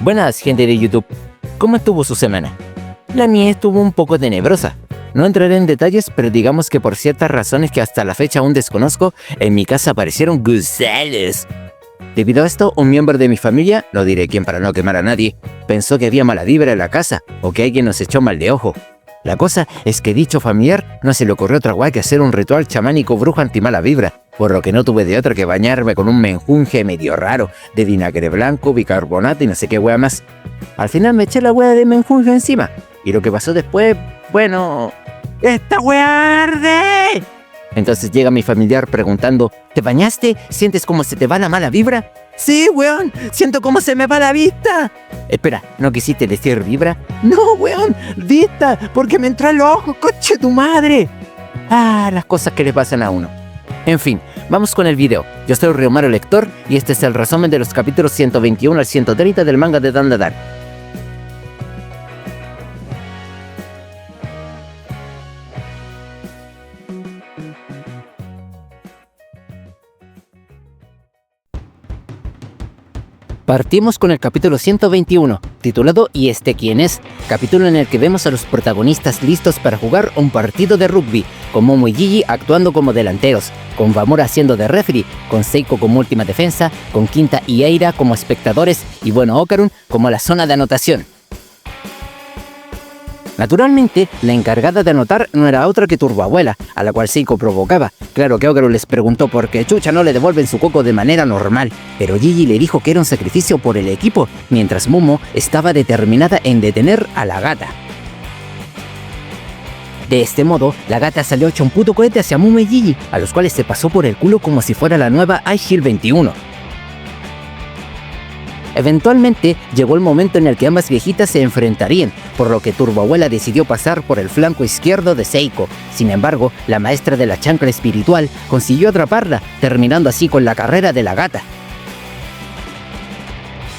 Buenas, gente de YouTube. ¿Cómo estuvo su semana? La mía estuvo un poco tenebrosa. No entraré en detalles, pero digamos que por ciertas razones que hasta la fecha aún desconozco, en mi casa aparecieron gusanos. Debido a esto, un miembro de mi familia, no diré quién para no quemar a nadie, pensó que había mala vibra en la casa o que alguien nos echó mal de ojo. La cosa es que dicho familiar no se le ocurrió otra guay que hacer un ritual chamánico brujo anti-mala vibra, por lo que no tuve de otra que bañarme con un menjunje medio raro de vinagre blanco, bicarbonato y no sé qué wea más. Al final me eché la wea de menjunje encima, y lo que pasó después, bueno... ¡Esta wea arde! Entonces llega mi familiar preguntando, ¿te bañaste? ¿Sientes cómo se te va la mala vibra? ¡Sí, weón! ¡Siento cómo se me va la vista! Espera, ¿no quisiste decir vibra? ¡No, weón! ¡Vista! ¡Porque me entró el ojo, coche tu madre! Ah, las cosas que le pasan a uno. En fin, vamos con el video. Yo soy Ryomaro Lector y este es el resumen de los capítulos 121 al 130 del manga de Dandadan. Partimos con el capítulo 121, titulado ¿Y este quién es?, capítulo en el que vemos a los protagonistas listos para jugar un partido de rugby, con Momo y Gigi actuando como delanteros, con Vamora haciendo de referee, con Seiko como última defensa, con Quinta y Eira como espectadores y bueno, Okarun como la zona de anotación. Naturalmente, la encargada de anotar no era otra que Turboabuela, a la cual Seiko provocaba. Claro que Okarun les preguntó por qué chucha no le devuelven su coco de manera normal, pero Gigi le dijo que era un sacrificio por el equipo, mientras Momo estaba determinada en detener a la gata. De este modo, la gata salió hecha un puto cohete hacia Momo y Gigi, a los cuales se pasó por el culo como si fuera la nueva iHeal 21. Eventualmente, llegó el momento en el que ambas viejitas se enfrentarían, por lo que Turboabuela decidió pasar por el flanco izquierdo de Seiko. Sin embargo, la maestra de la chancla espiritual consiguió atraparla, terminando así con la carrera de la gata.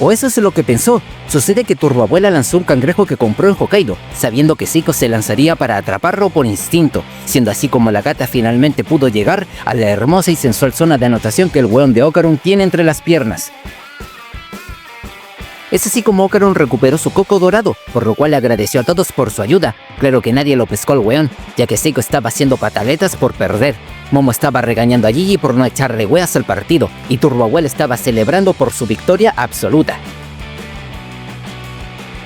O eso es lo que pensó. Sucede que Turboabuela lanzó un cangrejo que compró en Hokkaido, sabiendo que Seiko se lanzaría para atraparlo por instinto, siendo así como la gata finalmente pudo llegar a la hermosa y sensual zona de anotación que el weón de Okarun tiene entre las piernas. Es así como Okarun recuperó su coco dorado, por lo cual le agradeció a todos por su ayuda. Claro que nadie lo pescó al weón, ya que Seiko estaba haciendo pataletas por perder. Momo estaba regañando a Gigi por no echarle weas al partido, y Turboabuela estaba celebrando por su victoria absoluta.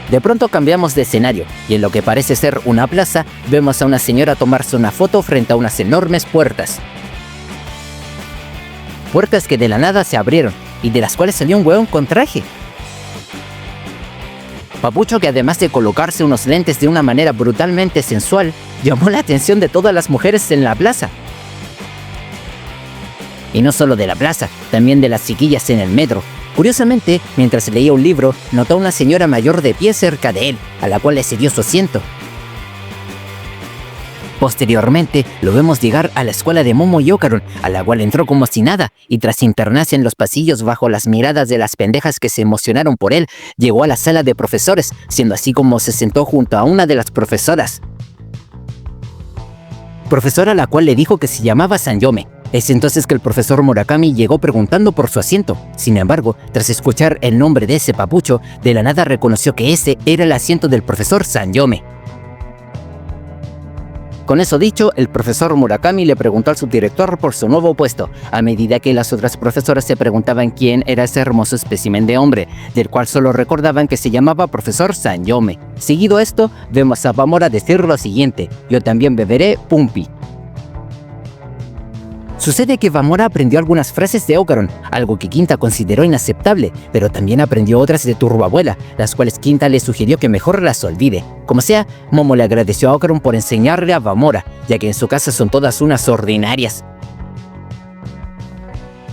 De pronto cambiamos de escenario, y en lo que parece ser una plaza, vemos a una señora tomarse una foto frente a unas enormes puertas. Puertas que de la nada se abrieron, y de las cuales salió un weón con traje. Papucho, que además de colocarse unos lentes de una manera brutalmente sensual, llamó la atención de todas las mujeres en la plaza. Y no solo de la plaza, también de las chiquillas en el metro. Curiosamente, mientras leía un libro, notó a una señora mayor de pie cerca de él, a la cual le cedió su asiento. Posteriormente, lo vemos llegar a la escuela de Momo y Okarun, a la cual entró como si nada, y tras internarse en los pasillos bajo las miradas de las pendejas que se emocionaron por él, llegó a la sala de profesores, siendo así como se sentó junto a una de las profesoras. Profesora a la cual le dijo que se llamaba Sanyome. Es entonces que el profesor Murakami llegó preguntando por su asiento. Sin embargo, tras escuchar el nombre de ese papucho, de la nada reconoció que ese era el asiento del profesor Sanyome. Con eso dicho, el profesor Murakami le preguntó al subdirector por su nuevo puesto, a medida que las otras profesoras se preguntaban quién era ese hermoso espécimen de hombre, del cual solo recordaban que se llamaba profesor Sanyome. Seguido esto, vemos a Vamora decir lo siguiente: yo también beberé Pumpi. Sucede que Vamora aprendió algunas frases de Okarun, algo que Quinta consideró inaceptable, pero también aprendió otras de Turboabuela, las cuales Quinta le sugirió que mejor las olvide. Como sea, Momo le agradeció a Okarun por enseñarle a Vamora, ya que en su casa son todas unas ordinarias.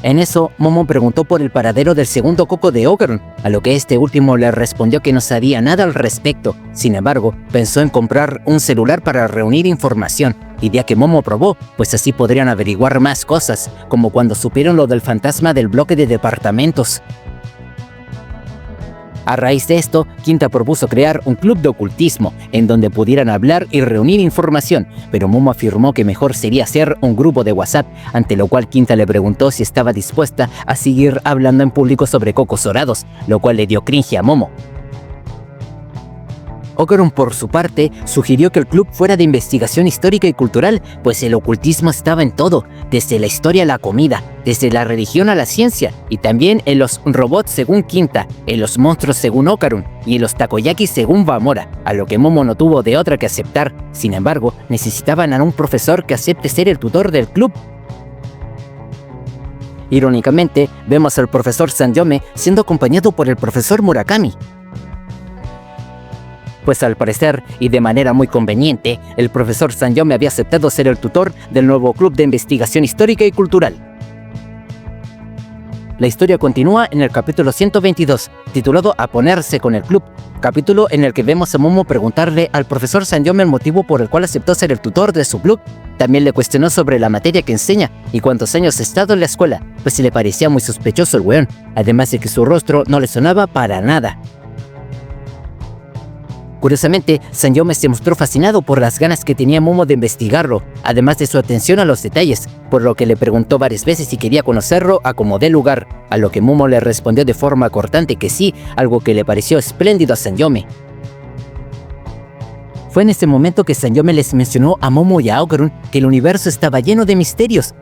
En eso, Momo preguntó por el paradero del segundo coco de Okarun, a lo que este último le respondió que no sabía nada al respecto. Sin embargo, pensó en comprar un celular para reunir información, idea que Momo probó, pues así podrían averiguar más cosas, como cuando supieron lo del fantasma del bloque de departamentos. A raíz de esto, Quinta propuso crear un club de ocultismo, en donde pudieran hablar y reunir información, pero Momo afirmó que mejor sería hacer un grupo de WhatsApp, ante lo cual Quinta le preguntó si estaba dispuesta a seguir hablando en público sobre cocos dorados, lo cual le dio cringe a Momo. Ocaron, por su parte, sugirió que el club fuera de investigación histórica y cultural, pues el ocultismo estaba en todo, desde la historia a la comida, desde la religión a la ciencia, y también en los robots según Quinta, en los monstruos según Okarun, y en los takoyaki según Bamora, a lo que Momo no tuvo de otra que aceptar. Sin embargo, necesitaban a un profesor que acepte ser el tutor del club. Irónicamente, vemos al profesor Sanjome siendo acompañado por el profesor Murakami. Pues al parecer, y de manera muy conveniente, el profesor Sanjome había aceptado ser el tutor del nuevo club de investigación histórica y cultural. La historia continúa en el capítulo 122, titulado A ponerse con el club, capítulo en el que vemos a Momo preguntarle al profesor Sanjome el motivo por el cual aceptó ser el tutor de su club. También le cuestionó sobre la materia que enseña y cuántos años ha estado en la escuela, pues se le parecía muy sospechoso el weón, además de que su rostro no le sonaba para nada. Curiosamente, Sanjome se mostró fascinado por las ganas que tenía Momo de investigarlo, además de su atención a los detalles, por lo que le preguntó varias veces si quería conocerlo a como dé lugar, a lo que Momo le respondió de forma cortante que sí, algo que le pareció espléndido a Sanjome. Fue en ese momento que Sanjome les mencionó a Momo y a Okarun que el universo estaba lleno de misterios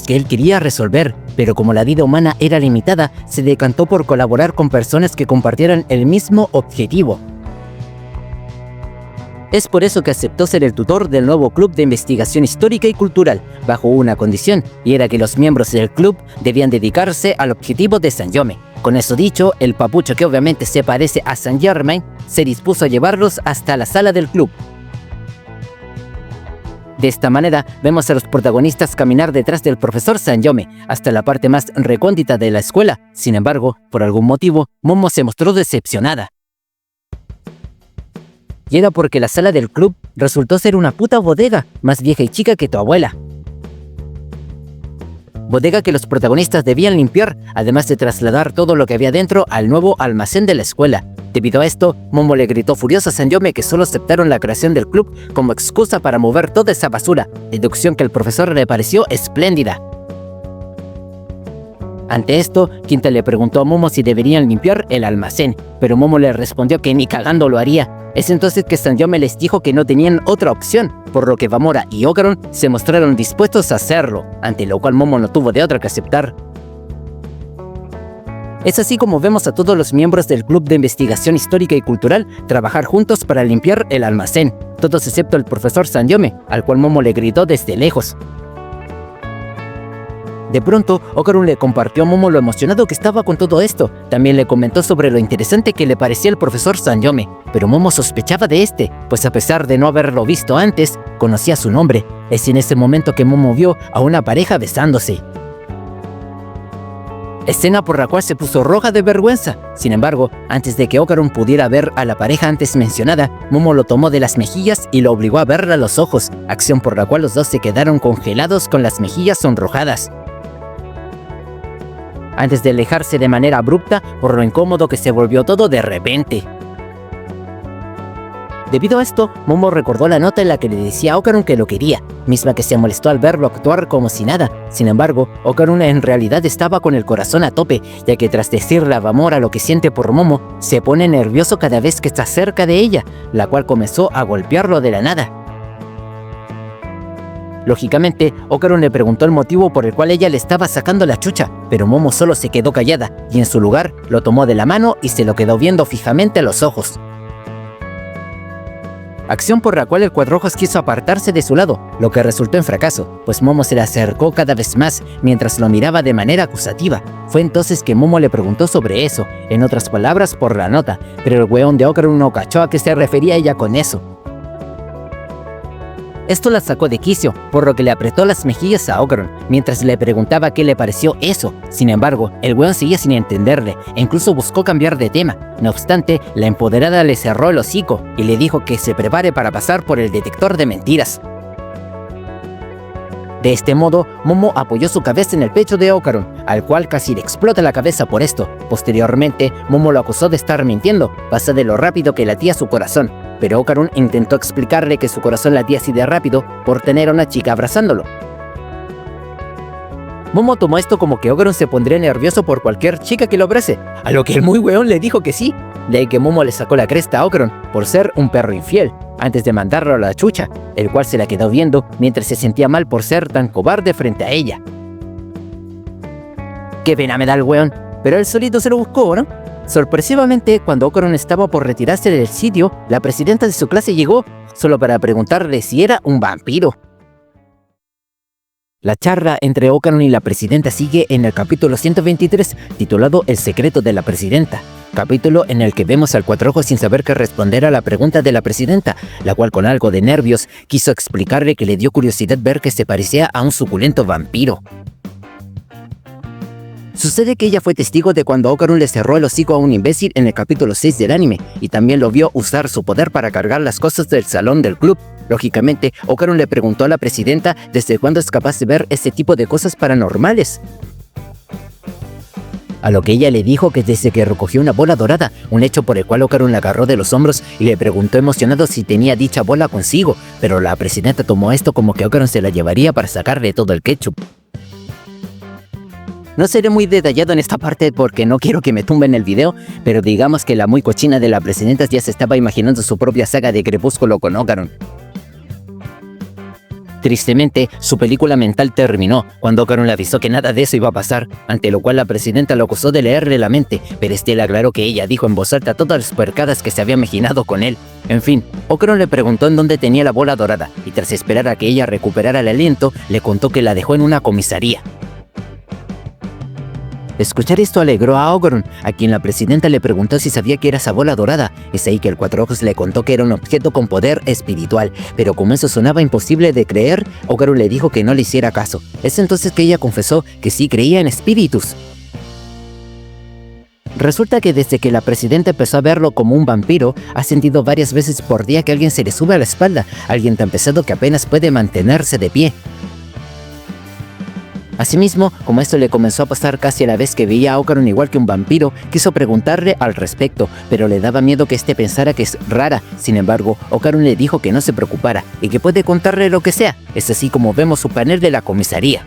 que él quería resolver, pero como la vida humana era limitada, se decantó por colaborar con personas que compartieran el mismo objetivo. Es por eso que aceptó ser el tutor del nuevo club de investigación histórica y cultural, bajo una condición, y era que los miembros del club debían dedicarse al objetivo de Sanjome. Con eso dicho, el papucho, que obviamente se parece a Saint Germain, se dispuso a llevarlos hasta la sala del club. De esta manera, vemos a los protagonistas caminar detrás del profesor Sanjome, hasta la parte más recóndita de la escuela. Sin embargo, por algún motivo, Momo se mostró decepcionada. Y era porque la sala del club resultó ser una puta bodega, más vieja y chica que tu abuela. Bodega que los protagonistas debían limpiar, además de trasladar todo lo que había dentro al nuevo almacén de la escuela. Debido a esto, Momo le gritó furioso a Sanjome que solo aceptaron la creación del club como excusa para mover toda esa basura, deducción que al profesor le pareció espléndida. Ante esto, Quinta le preguntó a Momo si deberían limpiar el almacén, pero Momo le respondió que ni cagando lo haría. Es entonces que Sanjome les dijo que no tenían otra opción, por lo que Bamora y Okarun se mostraron dispuestos a hacerlo, ante lo cual Momo no tuvo de otra que aceptar. Es así como vemos a todos los miembros del Club de Investigación Histórica y Cultural trabajar juntos para limpiar el almacén, todos excepto el profesor Sanjome, al cual Momo le gritó desde lejos. De pronto, Okarun le compartió a Momo lo emocionado que estaba con todo esto. También le comentó sobre lo interesante que le parecía el profesor Sanjome, pero Momo sospechaba de este, pues a pesar de no haberlo visto antes, conocía su nombre. Es en ese momento que Momo vio a una pareja besándose. Escena por la cual se puso roja de vergüenza. Sin embargo, antes de que Okarun pudiera ver a la pareja antes mencionada, Momo lo tomó de las mejillas y lo obligó a verle a los ojos, acción por la cual los dos se quedaron congelados con las mejillas sonrojadas, antes de alejarse de manera abrupta por lo incómodo que se volvió todo de repente. Debido a esto, Momo recordó la nota en la que le decía a Okarun que lo quería, misma que se molestó al verlo actuar como si nada. Sin embargo, Okarun en realidad estaba con el corazón a tope, ya que tras decirle a Bamora lo que siente por Momo, se pone nervioso cada vez que está cerca de ella, la cual comenzó a golpearlo de la nada. Lógicamente, Okarun le preguntó el motivo por el cual ella le estaba sacando la chucha, pero Momo solo se quedó callada, y en su lugar lo tomó de la mano y se lo quedó viendo fijamente a los ojos. Acción por la cual el Cuatrojos quiso apartarse de su lado, lo que resultó en fracaso, pues Momo se le acercó cada vez más mientras lo miraba de manera acusativa. Fue entonces que Momo le preguntó sobre eso, en otras palabras por la nota, pero el weón de Okarun no cachó a qué se refería ella con eso. Esto la sacó de quicio, por lo que le apretó las mejillas a Okarun, mientras le preguntaba qué le pareció eso. Sin embargo, el weón seguía sin entenderle, e incluso buscó cambiar de tema. No obstante, la empoderada le cerró el hocico, y le dijo que se prepare para pasar por el detector de mentiras. De este modo, Momo apoyó su cabeza en el pecho de Okarun, al cual casi le explota la cabeza por esto. Posteriormente, Momo lo acusó de estar mintiendo, basado de lo rápido que latía su corazón, pero Okarun intentó explicarle que su corazón latía así de rápido por tener a una chica abrazándolo. Momo tomó esto como que Okarun se pondría nervioso por cualquier chica que lo abrace, a lo que el muy weón le dijo que sí, de ahí que Momo le sacó la cresta a Okarun por ser un perro infiel, antes de mandarlo a la chucha, el cual se la quedó viendo mientras se sentía mal por ser tan cobarde frente a ella. Qué pena me da el weón, pero él solito se lo buscó, ¿no? Sorpresivamente, cuando Okarun estaba por retirarse del sitio, la presidenta de su clase llegó, solo para preguntarle si era un vampiro. La charla entre Okarun y la presidenta sigue en el capítulo 123, titulado El secreto de la presidenta, capítulo en el que vemos al Cuatro Ojos sin saber qué responder a la pregunta de la presidenta, la cual con algo de nervios quiso explicarle que le dio curiosidad ver que se parecía a un suculento vampiro. Sucede que ella fue testigo de cuando Okarun le cerró el hocico a un imbécil en el capítulo 6 del anime, y también lo vio usar su poder para cargar las cosas del salón del club. Lógicamente, Okarun le preguntó a la presidenta desde cuándo es capaz de ver ese tipo de cosas paranormales. A lo que ella le dijo que desde que recogió una bola dorada, un hecho por el cual Okarun la agarró de los hombros y le preguntó emocionado si tenía dicha bola consigo, pero la presidenta tomó esto como que Okarun se la llevaría para sacarle todo el ketchup. No seré muy detallado en esta parte porque no quiero que me tumben el video, pero digamos que la muy cochina de la presidenta ya se estaba imaginando su propia saga de Crepúsculo con Okarun. Tristemente, su película mental terminó cuando Okarun le avisó que nada de eso iba a pasar, ante lo cual la presidenta lo acusó de leerle la mente, pero le aclaró que ella dijo en voz alta todas las puercadas que se había imaginado con él. En fin, Okarun le preguntó en dónde tenía la bola dorada, y tras esperar a que ella recuperara el aliento, le contó que la dejó en una comisaría. Escuchar esto alegró a Okarun, a quien la presidenta le preguntó si sabía que era esa bola dorada. Es ahí que el Cuatro Ojos le contó que era un objeto con poder espiritual, pero como eso sonaba imposible de creer, Okarun le dijo que no le hiciera caso. Es entonces que ella confesó que sí creía en espíritus. Resulta que desde que la presidenta empezó a verlo como un vampiro, ha sentido varias veces por día que alguien se le sube a la espalda, alguien tan pesado que apenas puede mantenerse de pie. Asimismo, como esto le comenzó a pasar casi a la vez que veía a Okarun igual que un vampiro, quiso preguntarle al respecto, pero le daba miedo que este pensara que es rara. Sin embargo, Okarun le dijo que no se preocupara y que puede contarle lo que sea. Es así como vemos su panel de la comisaría,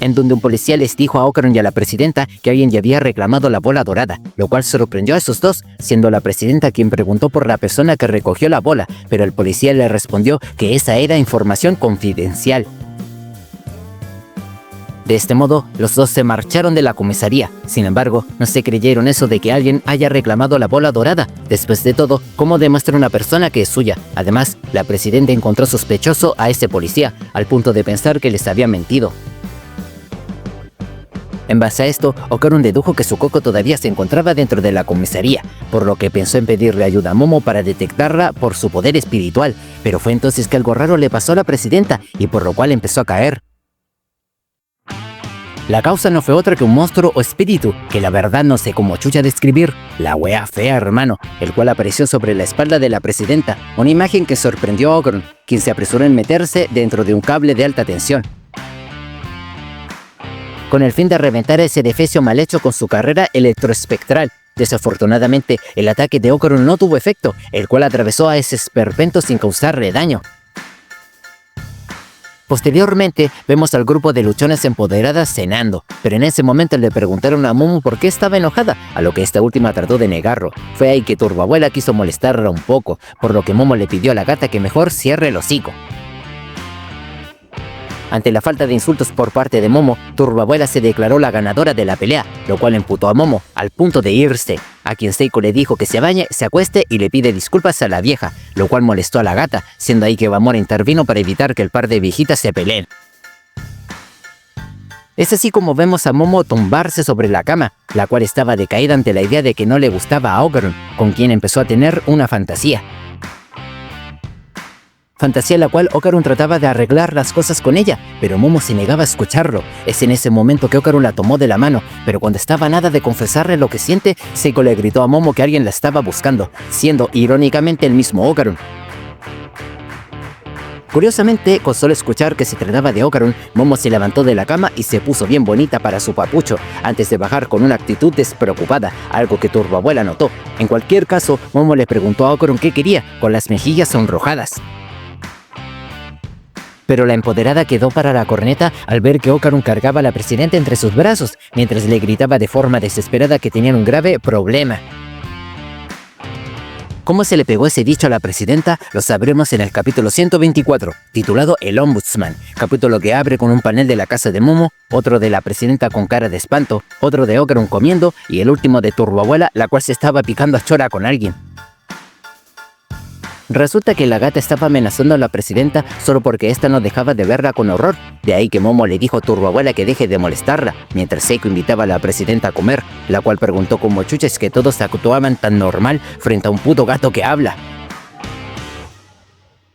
en donde un policía les dijo a Okarun y a la presidenta que alguien ya había reclamado la bola dorada, lo cual sorprendió a esos dos, siendo la presidenta quien preguntó por la persona que recogió la bola, pero el policía le respondió que esa era información confidencial. De este modo, los dos se marcharon de la comisaría. Sin embargo, no se creyeron eso de que alguien haya reclamado la bola dorada. Después de todo, ¿cómo demuestra una persona que es suya? Además, la presidenta encontró sospechoso a ese policía, al punto de pensar que les había mentido. En base a esto, Okarun dedujo que su coco todavía se encontraba dentro de la comisaría, por lo que pensó en pedirle ayuda a Momo para detectarla por su poder espiritual, pero fue entonces que algo raro le pasó a la presidenta, y por lo cual empezó a caer. La causa no fue otra que un monstruo o espíritu, que la verdad no sé cómo chucha describir, la wea fea hermano, el cual apareció sobre la espalda de la presidenta, una imagen que sorprendió a Okarun, quien se apresuró en meterse dentro de un cable de alta tensión, con el fin de reventar ese defecio mal hecho con su carrera electroespectral. Desafortunadamente, el ataque de Okarun no tuvo efecto, el cual atravesó a ese esperpento sin causarle daño. Posteriormente, vemos al grupo de luchonas empoderadas cenando, pero en ese momento le preguntaron a Momo por qué estaba enojada, a lo que esta última trató de negarlo. Fue ahí que Turboabuela quiso molestarla un poco, por lo que Momo le pidió a la gata que mejor cierre el hocico. Ante la falta de insultos por parte de Momo, Turboabuela se declaró la ganadora de la pelea, lo cual emputó a Momo, al punto de irse, a quien Seiko le dijo que se bañe, se acueste y le pide disculpas a la vieja, lo cual molestó a la gata, siendo ahí que Bamora intervino para evitar que el par de viejitas se peleen. Es así como vemos a Momo tumbarse sobre la cama, la cual estaba decaída ante la idea de que no le gustaba a Okarun, con quien empezó a tener una fantasía. Fantasía en la cual Okarun trataba de arreglar las cosas con ella, pero Momo se negaba a escucharlo. Es en ese momento que Okarun la tomó de la mano, pero cuando estaba a nada de confesarle lo que siente, Seiko le gritó a Momo que alguien la estaba buscando, siendo irónicamente el mismo Okarun. Curiosamente, con solo escuchar que se trataba de Ocaron, Momo se levantó de la cama y se puso bien bonita para su papucho, antes de bajar con una actitud despreocupada, algo que Turboabuela notó. En cualquier caso, Momo le preguntó a Ocaron qué quería, con las mejillas sonrojadas. Pero la empoderada quedó para la corneta al ver que Ocaron cargaba a la presidenta entre sus brazos, mientras le gritaba de forma desesperada que tenían un grave problema. ¿Cómo se le pegó ese dicho a la presidenta? Lo sabremos en el capítulo 124, titulado El Ombudsman, capítulo que abre con un panel de la casa de Momo, otro de la presidenta con cara de espanto, otro de Ocaron comiendo y el último de Turboabuela, la cual se estaba picando a chora con alguien. Resulta que la gata estaba amenazando a la presidenta solo porque ésta no dejaba de verla con horror. De ahí que Momo le dijo a Turboabuela que deje de molestarla, mientras Seiko invitaba a la presidenta a comer, la cual preguntó cómo chuches que todos actuaban tan normal frente a un puto gato que habla.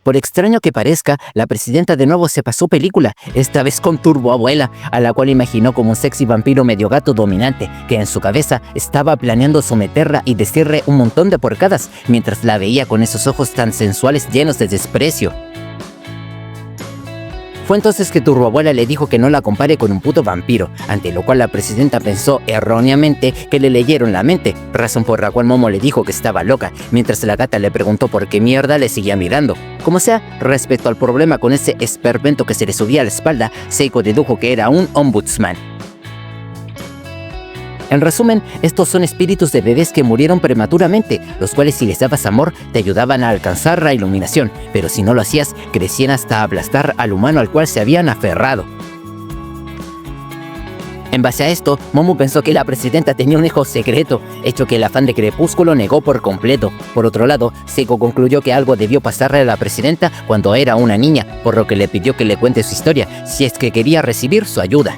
Por extraño que parezca, la presidenta de nuevo se pasó película, esta vez con Turboabuela, a la cual imaginó como un sexy vampiro medio gato dominante, que en su cabeza estaba planeando someterla y decirle un montón de porcadas, mientras la veía con esos ojos tan sensuales llenos de desprecio. Fue entonces que Turboabuela le dijo que no la compare con un puto vampiro, ante lo cual la presidenta pensó erróneamente que le leyeron la mente, razón por la cual Momo le dijo que estaba loca, mientras la gata le preguntó por qué mierda le seguía mirando. Como sea, respecto al problema con ese esperpento que se le subía a la espalda, Seiko dedujo que era un ombudsman. En resumen, estos son espíritus de bebés que murieron prematuramente, los cuales si les dabas amor te ayudaban a alcanzar la iluminación, pero si no lo hacías, crecían hasta aplastar al humano al cual se habían aferrado. En base a esto, Momo pensó que la presidenta tenía un hijo secreto, hecho que el afán de Crepúsculo negó por completo. Por otro lado, Seiko concluyó que algo debió pasarle a la presidenta cuando era una niña, por lo que le pidió que le cuente su historia, si es que quería recibir su ayuda.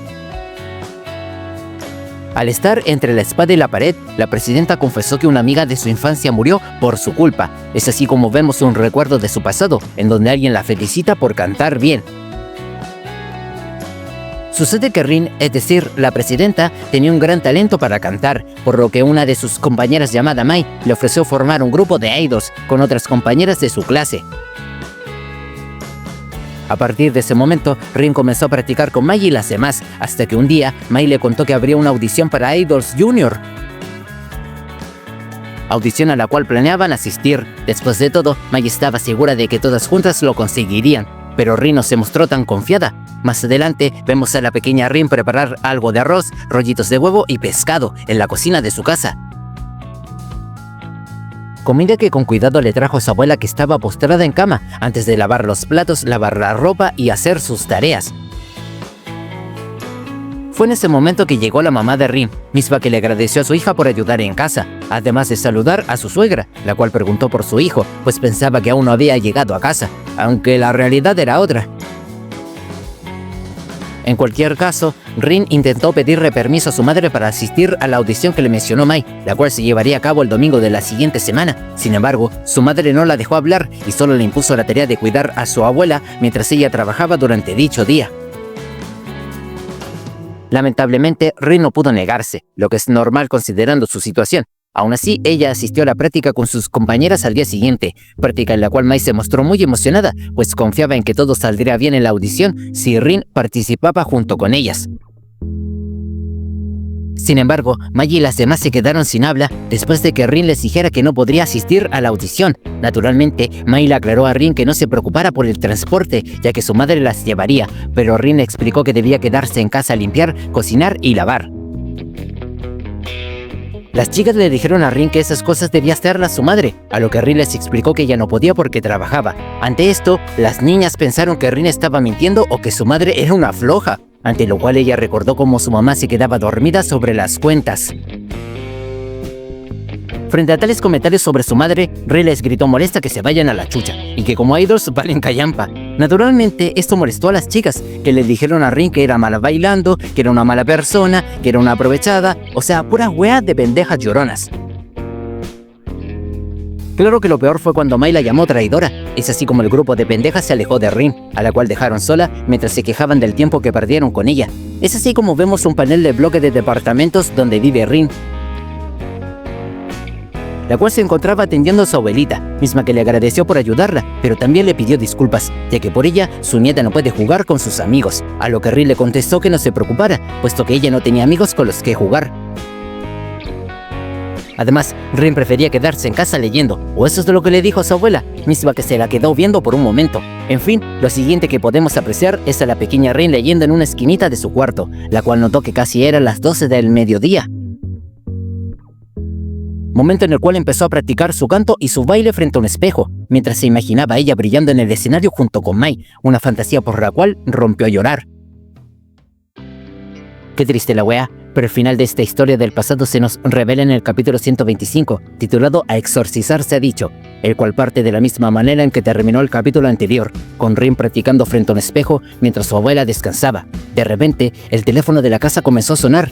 Al estar entre la espada y la pared, la presidenta confesó que una amiga de su infancia murió por su culpa. Es así como vemos un recuerdo de su pasado, en donde alguien la felicita por cantar bien. Sucede que Rin, es decir, la presidenta, tenía un gran talento para cantar, por lo que una de sus compañeras llamada Mai le ofreció formar un grupo de idols con otras compañeras de su clase. A partir de ese momento, Rin comenzó a practicar con Mai y las demás, hasta que un día Mai le contó que habría una audición para Idols Junior. Audición a la cual planeaban asistir. Después de todo, Mai estaba segura de que todas juntas lo conseguirían, pero Rin no se mostró tan confiada. Más adelante, vemos a la pequeña Rin preparar algo de arroz, rollitos de huevo y pescado en la cocina de su casa. Comida que con cuidado le trajo a su abuela que estaba postrada en cama, antes de lavar los platos, lavar la ropa y hacer sus tareas. Fue en ese momento que llegó la mamá de Rin, misma que le agradeció a su hija por ayudar en casa, además de saludar a su suegra, la cual preguntó por su hijo, pues pensaba que aún no había llegado a casa, aunque la realidad era otra. En cualquier caso, Rin intentó pedirle permiso a su madre para asistir a la audición que le mencionó Mai, la cual se llevaría a cabo el domingo de la siguiente semana. Sin embargo, su madre no la dejó hablar y solo le impuso la tarea de cuidar a su abuela mientras ella trabajaba durante dicho día. Lamentablemente, Rin no pudo negarse, lo que es normal considerando su situación. Aún así, ella asistió a la práctica con sus compañeras al día siguiente, práctica en la cual Mai se mostró muy emocionada, pues confiaba en que todo saldría bien en la audición si Rin participaba junto con ellas. Sin embargo, Mai y las demás se quedaron sin habla después de que Rin les dijera que no podría asistir a la audición. Naturalmente, Mai le aclaró a Rin que no se preocupara por el transporte, ya que su madre las llevaría, pero Rin le explicó que debía quedarse en casa a limpiar, cocinar y lavar. Las chicas le dijeron a Rin que esas cosas debía hacerlas su madre, a lo que Rin les explicó que ella no podía porque trabajaba. Ante esto, las niñas pensaron que Rin estaba mintiendo o que su madre era una floja, ante lo cual ella recordó cómo su mamá se quedaba dormida sobre las cuentas. Frente a tales comentarios sobre su madre, Rin les gritó molesta que se vayan a la chucha, y que como idols valen callampa. Naturalmente, esto molestó a las chicas, que le dijeron a Rin que era mala bailando, que era una mala persona, que era una aprovechada, o sea, puras weas de pendejas lloronas. Claro que lo peor fue cuando Mai la llamó traidora. Es así como el grupo de pendejas se alejó de Rin, a la cual dejaron sola mientras se quejaban del tiempo que perdieron con ella. Es así como vemos un panel de bloque de departamentos donde vive Rin. la cual se encontraba atendiendo a su abuelita, misma que le agradeció por ayudarla, pero también le pidió disculpas, ya que por ella su nieta no puede jugar con sus amigos, a lo que Rin le contestó que no se preocupara, puesto que ella no tenía amigos con los que jugar. Además, Rin prefería quedarse en casa leyendo, o eso es lo que le dijo a su abuela, misma que se la quedó viendo por un momento. En fin, lo siguiente que podemos apreciar es a la pequeña Rin leyendo en una esquinita de su cuarto, la cual notó que casi eran las 12 del mediodía. Momento en el cual empezó a practicar su canto y su baile frente a un espejo, mientras se imaginaba a ella brillando en el escenario junto con Mai, una fantasía por la cual rompió a llorar. Qué triste la wea, pero el final de esta historia del pasado se nos revela en el capítulo 125, titulado A exorcizar se ha dicho, el cual parte de la misma manera en que terminó el capítulo anterior, con Rin practicando frente a un espejo mientras su abuela descansaba. De repente, el teléfono de la casa comenzó a sonar.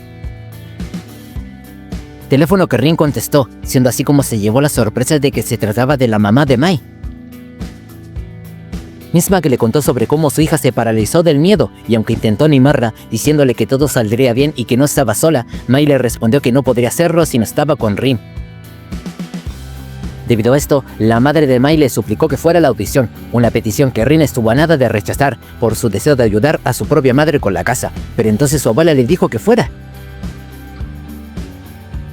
Teléfono que Rin contestó, siendo así como se llevó la sorpresa de que se trataba de la mamá de Mai, misma que le contó sobre cómo su hija se paralizó del miedo, y aunque intentó animarla, diciéndole que todo saldría bien y que no estaba sola, Mai le respondió que no podría hacerlo si no estaba con Rin. Debido a esto, la madre de Mai le suplicó que fuera a la audición, una petición que Rin estuvo a nada de rechazar por su deseo de ayudar a su propia madre con la casa, pero entonces su abuela le dijo que fuera.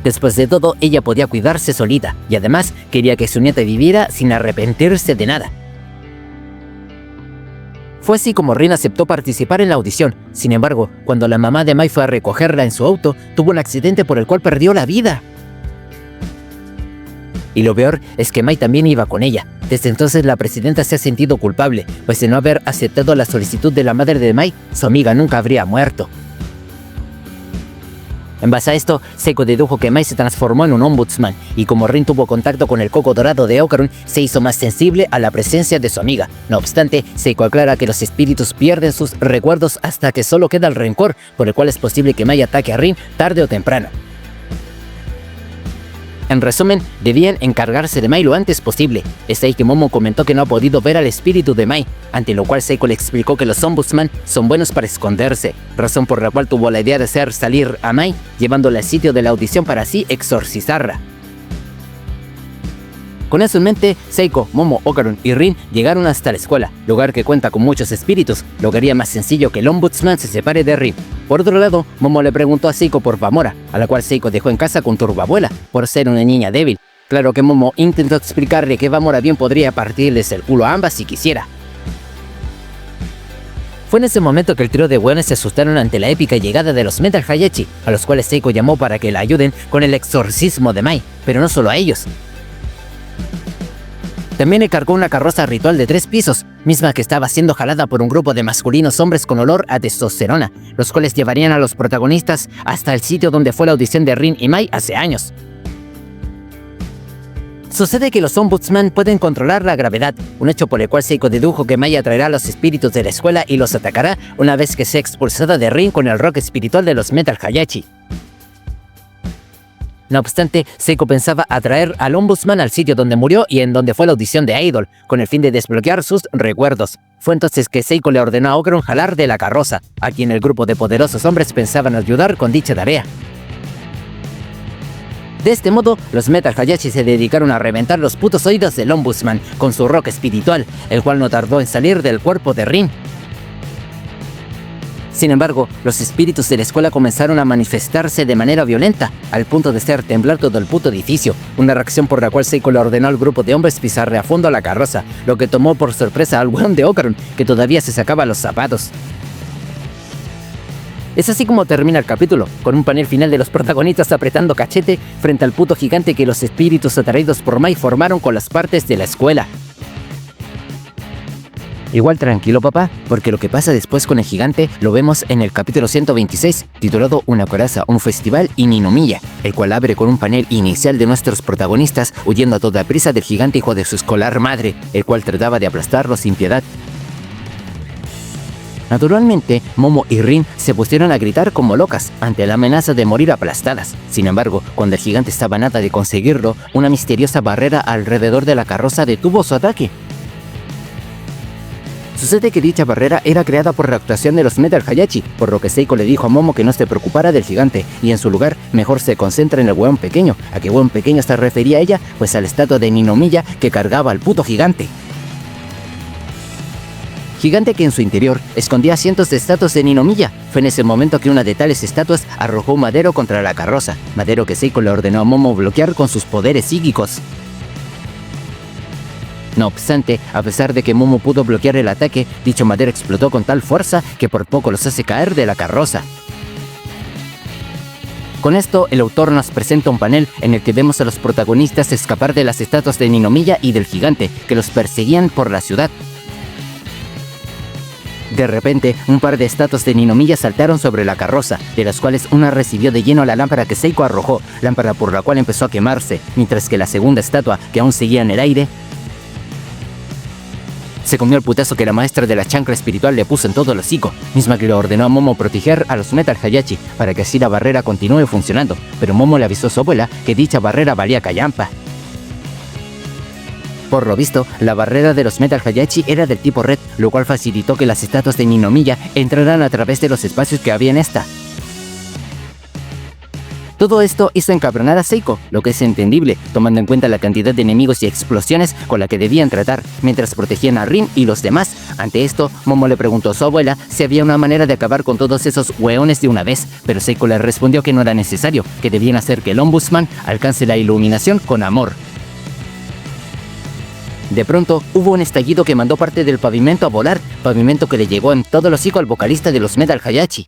Después de todo, ella podía cuidarse solita, y además quería que su nieta viviera sin arrepentirse de nada. Fue así como Rin aceptó participar en la audición. Sin embargo, cuando la mamá de Mai fue a recogerla en su auto, tuvo un accidente por el cual perdió la vida. Y lo peor es que Mai también iba con ella. Desde entonces la presidenta se ha sentido culpable, pues de no haber aceptado la solicitud de la madre de Mai, su amiga nunca habría muerto. En base a esto, Seiko dedujo que Mai se transformó en un ombudsman, y como Rin tuvo contacto con el coco dorado de Okarun, se hizo más sensible a la presencia de su amiga. No obstante, Seiko aclara que los espíritus pierden sus recuerdos hasta que solo queda el rencor, por el cual es posible que Mai ataque a Rin tarde o temprano. En resumen, debían encargarse de Mai lo antes posible. Es ahí que Momo comentó que no ha podido ver al espíritu de Mai, ante lo cual Seiko le explicó que los ombudsman son buenos para esconderse, razón por la cual tuvo la idea de hacer salir a Mai, llevándola al sitio de la audición para así exorcizarla. Con eso en mente, Seiko, Momo, Okarun y Rin llegaron hasta la escuela, lugar que cuenta con muchos espíritus, lo que haría más sencillo que el ombudsman se separe de Rin. Por otro lado, Momo le preguntó a Seiko por Famora, a la cual Seiko dejó en casa con Turboabuela, por ser una niña débil. Claro que Momo intentó explicarle que Famora bien podría partirles el culo a ambas si quisiera. Fue en ese momento que el trío de hueones se asustaron ante la épica llegada de los Metal Hayachi, a los cuales Seiko llamó para que la ayuden con el exorcismo de Mai, pero no solo a ellos. También le cargó una carroza ritual de 3 pisos, misma que estaba siendo jalada por un grupo de masculinos hombres con olor a testosterona, los cuales llevarían a los protagonistas hasta el sitio donde fue la audición de Rin y Mai hace años. Sucede que los ombudsman pueden controlar la gravedad, un hecho por el cual Seiko dedujo que Mai atraerá a los espíritus de la escuela y los atacará una vez que sea expulsada de Rin con el rock espiritual de los Metal Hayachi. No obstante, Seiko pensaba atraer al ombudsman al sitio donde murió y en donde fue la audición de Idol, con el fin de desbloquear sus recuerdos. Fue entonces que Seiko le ordenó a Okarun jalar de la carroza, a quien el grupo de poderosos hombres pensaban ayudar con dicha tarea. De este modo, los Metal Hayachi se dedicaron a reventar los putos oídos del ombudsman con su rock espiritual, el cual no tardó en salir del cuerpo de Rin. Sin embargo, los espíritus de la escuela comenzaron a manifestarse de manera violenta, al punto de hacer temblar todo el puto edificio, una reacción por la cual Seiko le ordenó al grupo de hombres pisarle a fondo a la carroza, lo que tomó por sorpresa al weón de Okarun, que todavía se sacaba los zapatos. Es así como termina el capítulo, con un panel final de los protagonistas apretando cachete frente al puto gigante que los espíritus atraídos por Mai formaron con las partes de la escuela. Igual tranquilo papá, porque lo que pasa después con el gigante lo vemos en el capítulo 126, titulado Una coraza, un festival y Ninomiya, el cual abre con un panel inicial de nuestros protagonistas huyendo a toda prisa del gigante hijo de su escolar madre, el cual trataba de aplastarlos sin piedad. Naturalmente, Momo y Rin se pusieron a gritar como locas ante la amenaza de morir aplastadas. Sin embargo, cuando el gigante estaba a nada de conseguirlo, una misteriosa barrera alrededor de la carroza detuvo su ataque. Sucede que dicha barrera era creada por la actuación de los Metal Hayachi, por lo que Seiko le dijo a Momo que no se preocupara del gigante, y en su lugar mejor se concentra en el hueón pequeño. ¿A qué hueón pequeño se refería ella? Pues a la estatua de Ninomiya que cargaba al puto gigante. Gigante que en su interior escondía cientos de estatuas de Ninomiya. Fue en ese momento que una de tales estatuas arrojó un madero contra la carroza, madero que Seiko le ordenó a Momo bloquear con sus poderes psíquicos. No obstante, a pesar de que Momo pudo bloquear el ataque, dicho madero explotó con tal fuerza que por poco los hace caer de la carroza. Con esto, el autor nos presenta un panel en el que vemos a los protagonistas escapar de las estatuas de Ninomiya y del gigante, que los perseguían por la ciudad. De repente, un par de estatuas de Ninomiya saltaron sobre la carroza, de las cuales una recibió de lleno la lámpara que Seiko arrojó, lámpara por la cual empezó a quemarse, mientras que la segunda estatua, que aún seguía en el aire, se comió el putazo que la maestra de la chancla espiritual le puso en todo el hocico, misma que le ordenó a Momo proteger a los Metal Hayachi para que así la barrera continúe funcionando, pero Momo le avisó a su abuela que dicha barrera valía callampa. Por lo visto, la barrera de los Metal Hayachi era del tipo red, lo cual facilitó que las estatuas de Ninomiya entraran a través de los espacios que había en esta. Todo esto hizo encabronar a Seiko, lo que es entendible, tomando en cuenta la cantidad de enemigos y explosiones con la que debían tratar, mientras protegían a Rin y los demás. Ante esto, Momo le preguntó a su abuela si había una manera de acabar con todos esos hueones de una vez, pero Seiko le respondió que no era necesario, que debían hacer que el Ombudsman alcance la iluminación con amor. De pronto, hubo un estallido que mandó parte del pavimento a volar, pavimento que le llegó en todo el hocico al vocalista de los Metal Hayachi.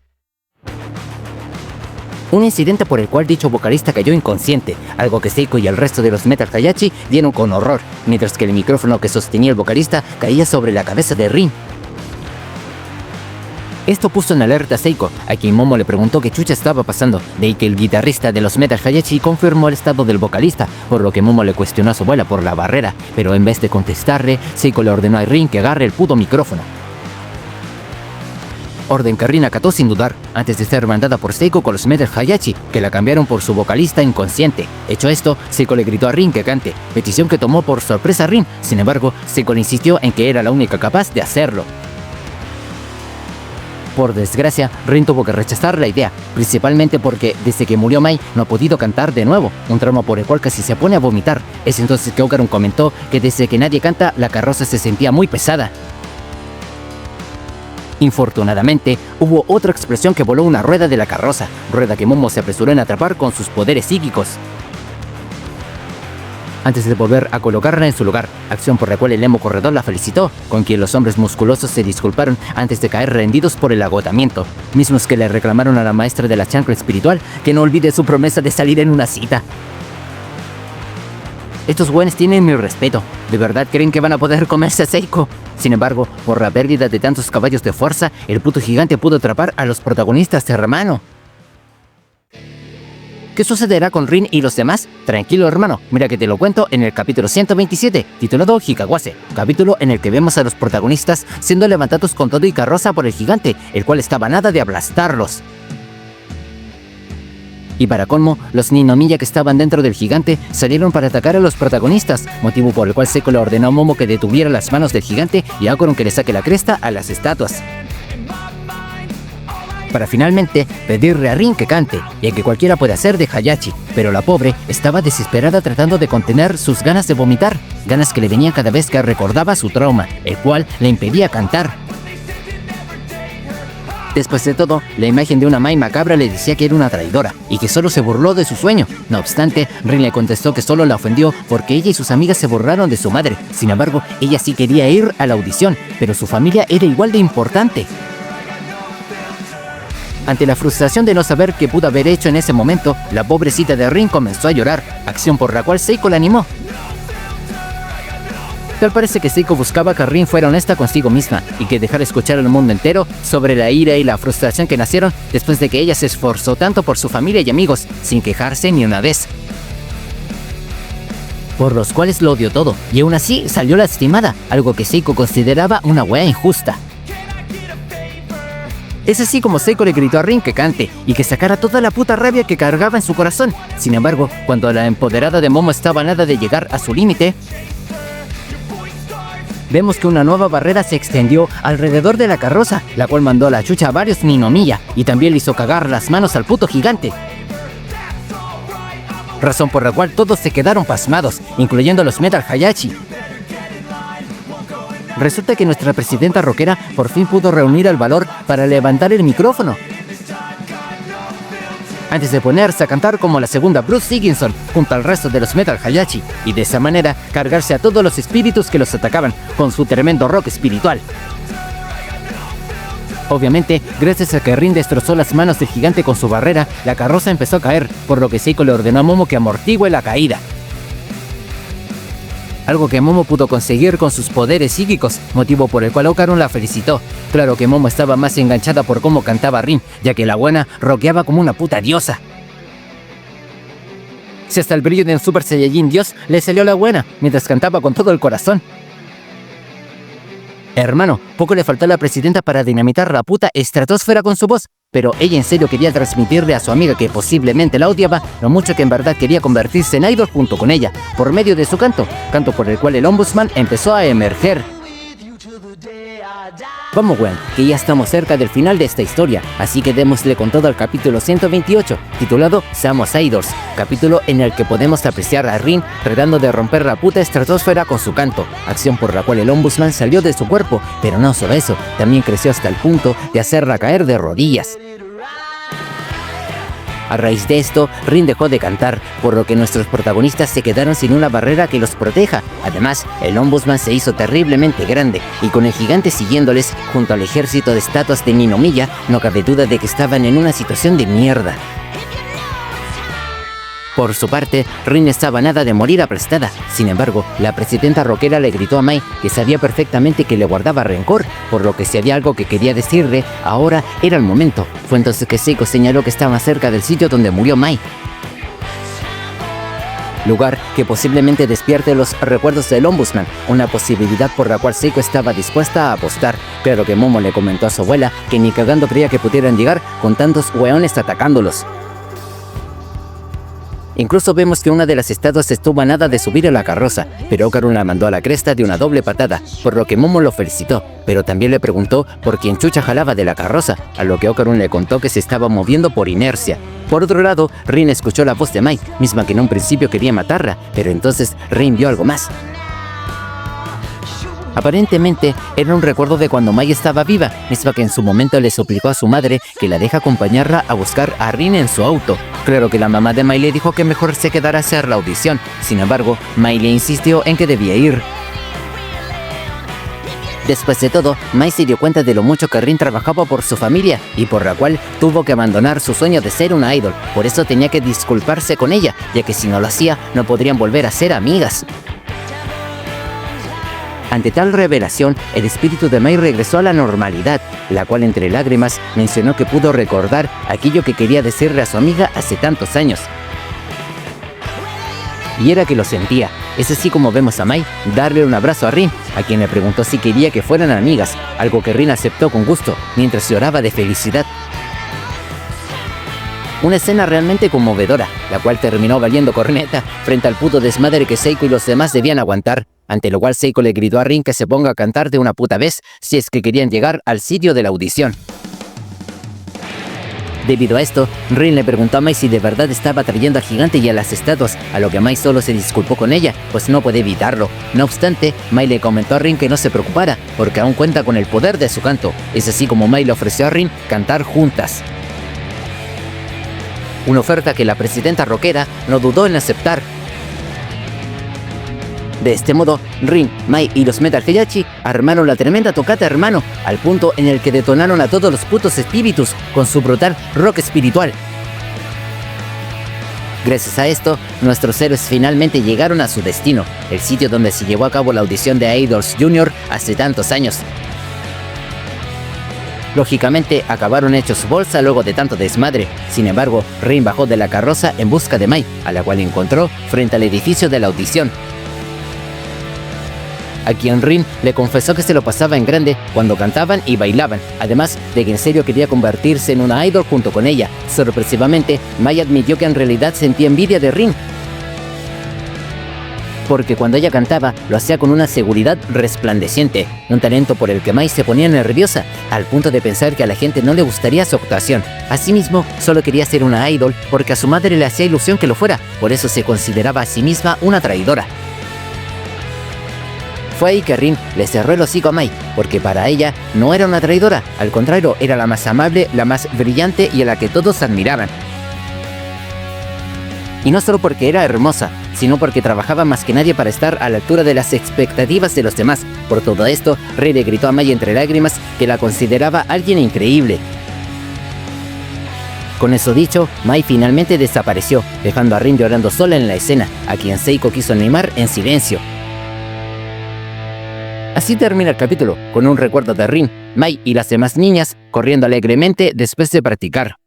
Un incidente por el cual dicho vocalista cayó inconsciente, algo que Seiko y el resto de los Metal Hayachi dieron con horror, mientras que el micrófono que sostenía el vocalista caía sobre la cabeza de Rin. Esto puso en alerta a Seiko, a quien Momo le preguntó qué chucha estaba pasando, de ahí que el guitarrista de los Metal Hayachi confirmó el estado del vocalista, por lo que Momo le cuestionó a su abuela por la barrera, pero en vez de contestarle, Seiko le ordenó a Rin que agarre el puto micrófono. Orden que Rin acató sin dudar, antes de ser mandada por Seiko con los Metal Hayachi, que la cambiaron por su vocalista inconsciente. Hecho esto, Seiko le gritó a Rin que cante, petición que tomó por sorpresa a Rin. Sin embargo, Seiko le insistió en que era la única capaz de hacerlo. Por desgracia, Rin tuvo que rechazar la idea, principalmente porque desde que murió Mai no ha podido cantar de nuevo, un trauma por el cual casi se pone a vomitar. Es entonces que Okarun comentó que desde que nadie canta, la carroza se sentía muy pesada. Infortunadamente, hubo otra explosión que voló una rueda de la carroza, rueda que Momo se apresuró en atrapar con sus poderes psíquicos, antes de volver a colocarla en su lugar, acción por la cual el emo corredor la felicitó, con quien los hombres musculosos se disculparon antes de caer rendidos por el agotamiento, mismos que le reclamaron a la maestra de la chancla espiritual que no olvide su promesa de salir en una cita. Estos güeyes tienen mi respeto, ¿de verdad creen que van a poder comerse a Seiko? Sin embargo, por la pérdida de tantos caballos de fuerza, el puto gigante pudo atrapar a los protagonistas, hermano. ¿Qué sucederá con Rin y los demás? Tranquilo, hermano, mira que te lo cuento en el capítulo 127, titulado Hikawase, capítulo en el que vemos a los protagonistas siendo levantados con todo y carroza por el gigante, el cual estaba a nada de aplastarlos. Y para colmo, los Ninomiya que estaban dentro del gigante salieron para atacar a los protagonistas, motivo por el cual Seiko le ordenó a Momo que detuviera las manos del gigante y a Okarun que le saque la cresta a las estatuas, para finalmente pedirle a Rin que cante, ya que cualquiera puede hacer de Hayachi, pero la pobre estaba desesperada tratando de contener sus ganas de vomitar, ganas que le venían cada vez que recordaba su trauma, el cual le impedía cantar. Después de todo, la imagen de una Mai macabra le decía que era una traidora y que solo se burló de su sueño. No obstante, Rin le contestó que solo la ofendió porque ella y sus amigas se burlaron de su madre. Sin embargo, ella sí quería ir a la audición, pero su familia era igual de importante. Ante la frustración de no saber qué pudo haber hecho en ese momento, la pobrecita de Rin comenzó a llorar, acción por la cual Seiko la animó. Tal parece que Seiko buscaba que Rin fuera honesta consigo misma y que dejara escuchar al mundo entero sobre la ira y la frustración que nacieron después de que ella se esforzó tanto por su familia y amigos, sin quejarse ni una vez, por los cuales lo odió todo, y aún así salió lastimada, algo que Seiko consideraba una wea injusta. Es así como Seiko le gritó a Rin que cante y que sacara toda la puta rabia que cargaba en su corazón. Sin embargo, cuando la empoderada de Momo estaba a nada de llegar a su límite, vemos que una nueva barrera se extendió alrededor de la carroza, la cual mandó a la chucha a varios Ninomiya y también le hizo cagar las manos al puto gigante. Razón por la cual todos se quedaron pasmados, incluyendo los Metal Hayashi. Resulta que nuestra presidenta rockera por fin pudo reunir el valor para levantar el micrófono, antes de ponerse a cantar como la segunda Bruce Dickinson junto al resto de los Metal Hayashi, y de esa manera cargarse a todos los espíritus que los atacaban con su tremendo rock espiritual. Obviamente, gracias a que Rin destrozó las manos del gigante con su barrera, la carroza empezó a caer, por lo que Seiko le ordenó a Momo que amortigüe la caída. Algo que Momo pudo conseguir con sus poderes psíquicos, motivo por el cual Okarun la felicitó. Claro que Momo estaba más enganchada por cómo cantaba Rin, ya que la buena rockeaba como una puta diosa. Si hasta el brillo de un Super Saiyajin Dios le salió la buena, mientras cantaba con todo el corazón. Hermano, poco le faltó a la presidenta para dinamitar la puta estratosfera con su voz, pero ella en serio quería transmitirle a su amiga que posiblemente la odiaba, lo mucho que en verdad quería convertirse en idol junto con ella, por medio de su canto por el cual el Ombudsman empezó a emerger. Vamos, weón, que ya estamos cerca del final de esta historia, así que démosle con todo al capítulo 128, titulado Seamos Idols, capítulo en el que podemos apreciar a Rin tratando de romper la puta estratosfera con su canto, acción por la cual el Ombudsman salió de su cuerpo, pero no solo eso, también creció hasta el punto de hacerla caer de rodillas. A raíz de esto, Rin dejó de cantar, por lo que nuestros protagonistas se quedaron sin una barrera que los proteja. Además, el Ombudsman se hizo terriblemente grande, y con el gigante siguiéndoles, junto al ejército de estatuas de Ninomiya, no cabe duda de que estaban en una situación de mierda. Por su parte, Rin estaba a nada de morir aplastada. Sin embargo, la presidenta rockera le gritó a Mai que sabía perfectamente que le guardaba rencor, por lo que si había algo que quería decirle, ahora era el momento. Fue entonces que Seiko señaló que estaba cerca del sitio donde murió Mai, lugar que posiblemente despierte los recuerdos del Ombudsman, una posibilidad por la cual Seiko estaba dispuesta a apostar. Claro que Momo le comentó a su abuela que ni cagando creía que pudieran llegar con tantos hueones atacándolos. Incluso vemos que una de las estatuas estuvo a nada de subir a la carroza, pero Okarun la mandó a la cresta de una doble patada, por lo que Momo lo felicitó, pero también le preguntó por quién chucha jalaba de la carroza, a lo que Okarun le contó que se estaba moviendo por inercia. Por otro lado, Rin escuchó la voz de Mai, misma que en un principio quería matarla, pero entonces Rin vio algo más. Aparentemente, era un recuerdo de cuando Mai estaba viva, misma que en su momento le suplicó a su madre que la deje acompañarla a buscar a Rin en su auto. Claro que la mamá de Mai le dijo que mejor se quedara a hacer la audición, sin embargo, Mai le insistió en que debía ir. Después de todo, Mai se dio cuenta de lo mucho que Rin trabajaba por su familia y por la cual tuvo que abandonar su sueño de ser una idol. Por eso tenía que disculparse con ella, ya que si no lo hacía, no podrían volver a ser amigas. Ante tal revelación, el espíritu de Mai regresó a la normalidad, la cual entre lágrimas mencionó que pudo recordar aquello que quería decirle a su amiga hace tantos años. Y era que lo sentía. Es así como vemos a Mai darle un abrazo a Rin, a quien le preguntó si quería que fueran amigas, algo que Rin aceptó con gusto, mientras lloraba de felicidad. Una escena realmente conmovedora, la cual terminó valiendo corneta frente al puto desmadre que Seiko y los demás debían aguantar, ante lo cual Seiko le gritó a Rin que se ponga a cantar de una puta vez si es que querían llegar al sitio de la audición. Debido a esto, Rin le preguntó a Mai si de verdad estaba trayendo al gigante y a las estatuas, a lo que Mai solo se disculpó con ella, pues no puede evitarlo. No obstante, Mai le comentó a Rin que no se preocupara, porque aún cuenta con el poder de su canto. Es así como Mai le ofreció a Rin cantar juntas. Una oferta que la presidenta rockera no dudó en aceptar. De este modo, Rin, Mai y los Metal Hayashi armaron la tremenda tocata, hermano, al punto en el que detonaron a todos los putos espíritus con su brutal rock espiritual. Gracias a esto, nuestros héroes finalmente llegaron a su destino, el sitio donde se llevó a cabo la audición de Idols Junior hace tantos años. Lógicamente, acabaron hechos bolsa luego de tanto desmadre. Sin embargo, Rin bajó de la carroza en busca de Mai, a la cual encontró frente al edificio de la audición, a quien Rin le confesó que se lo pasaba en grande cuando cantaban y bailaban, además de que en serio quería convertirse en una idol junto con ella. Sorpresivamente, Mai admitió que en realidad sentía envidia de Rin. porque cuando ella cantaba lo hacía con una seguridad resplandeciente, un talento por el que Mai se ponía nerviosa, al punto de pensar que a la gente no le gustaría su actuación. Asimismo, solo quería ser una idol porque a su madre le hacía ilusión que lo fuera, por eso se consideraba a sí misma una traidora. Fue ahí que Rin le cerró el hocico a Mai, porque para ella no era una traidora, al contrario, era la más amable, la más brillante y a la que todos admiraban. Y no solo porque era hermosa, sino porque trabajaba más que nadie para estar a la altura de las expectativas de los demás. Por todo esto, Rin le gritó a Mai entre lágrimas que la consideraba alguien increíble. Con eso dicho, Mai finalmente desapareció, dejando a Rin llorando sola en la escena, a quien Seiko quiso animar en silencio. Así termina el capítulo, con un recuerdo de Rin, Mai y las demás niñas corriendo alegremente después de practicar.